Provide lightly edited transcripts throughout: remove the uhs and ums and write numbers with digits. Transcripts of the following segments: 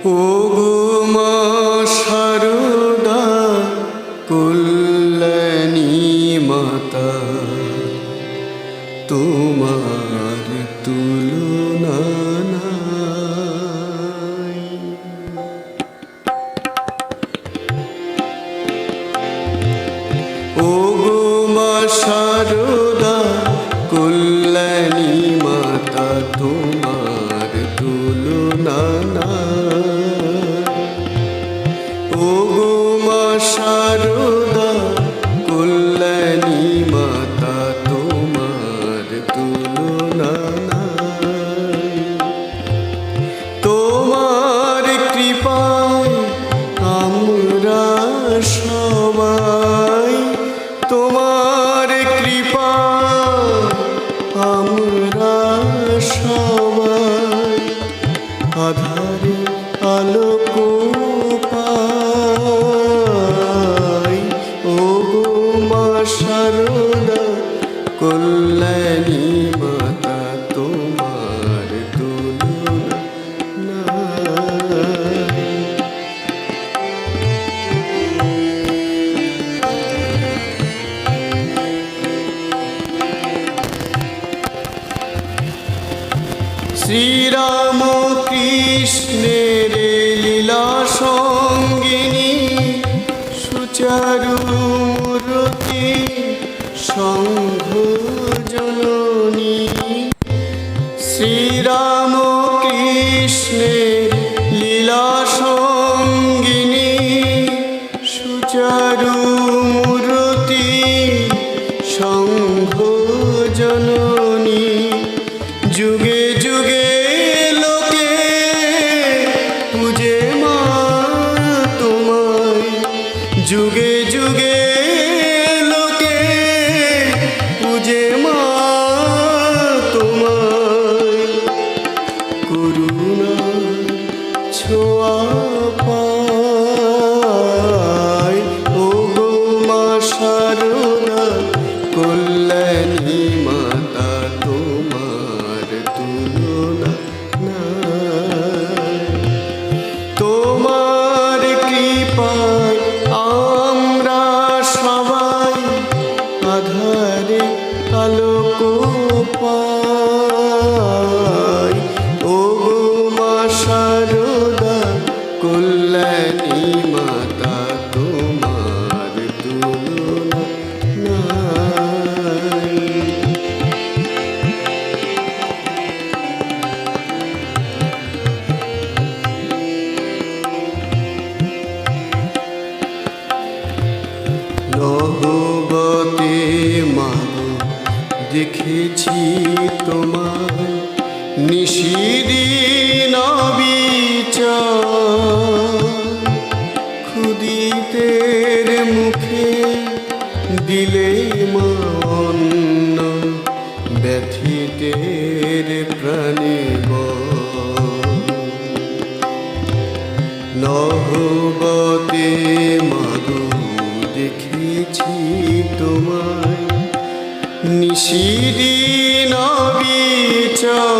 ওগো মা শারদা কল্যাণী মাতা, তোমার তুলনা নাই। ওগো মা শারদা কল্যাণী মাতা, তোমার তুলনা নাই। ওগো মা শারদা কল্যাণী মাতা, তোমার তুলনা নাই। তোমার কৃপায় আমরা সবাই, তোমার কৃপায় আমরা সবাই আধারে আলোক পাই। ওগো মা শারদা কল্যাণী মাতা, তোমার তুলনা নাই। শ্রীরাম কৃষ্ণের লীলা সঙ্গিনী, সুচারু মূরতি সংঘ জননী। শ্রীরাম কৃষ্ণের লীলা সঙ্গিনী, সুচারু মূরতি সংঘ জননী। যুগে যুগে লোকে পূজে মা তোমায়, যুগে যুগে লোকে পূজে মা তোমায়। করুণার ছোঁয়া পায়। ওগো মা শারদা কল্যাণী মাতা, তোমার তুলনা নাই। তোমার কৃপায় আমরা সবাই আধারে আলোক পাই। ওগো মা শারদা কল্যাণী মাতা, তোমার তুলনা নাই। নহবতে মাগো দেখেছি তোমায়, নিশিদিন বিচার। ক্ষুদিতের মুখে দিলে মা অন্ন, ব্যথিতের প্রাণে নহবতে মাগো দেখেছি তোমায়, নিশিদিন বিচার।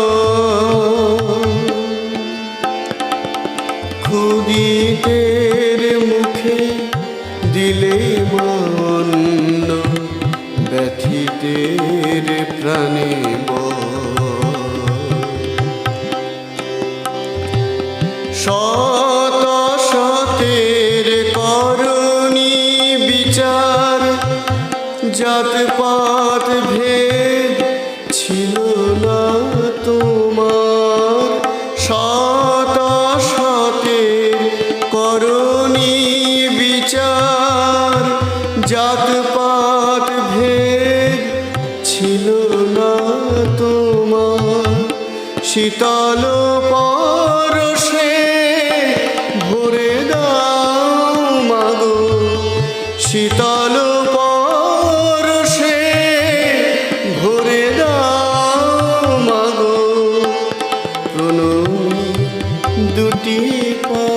ক্ষুদিতের মুখে দিলে মা অন্ন, ব্যথিতের প্রাণে শত শতের করণী বিচার। জাতপাত ভেদ ছিল না তোমার, শত শতের করণী বিচার। জাতপাত ভেদ ছিল না তোমার। শীতল পরশে ভরে দাও মাগো, শীতল পরশে ভরে দাও মাগো। প্রণমী দুটি পায়।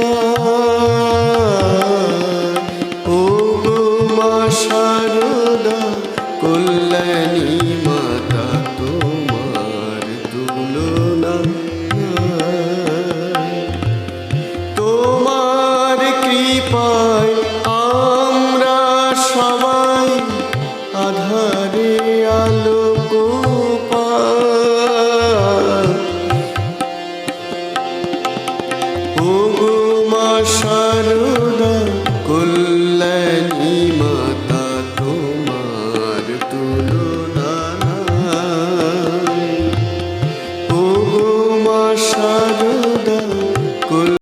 ওগো মা শারদা কল্যাণী মাতা, তোমার তুলনা নাই। ও গো মা শারদা কল্যাণী মাতা তোমার তুলো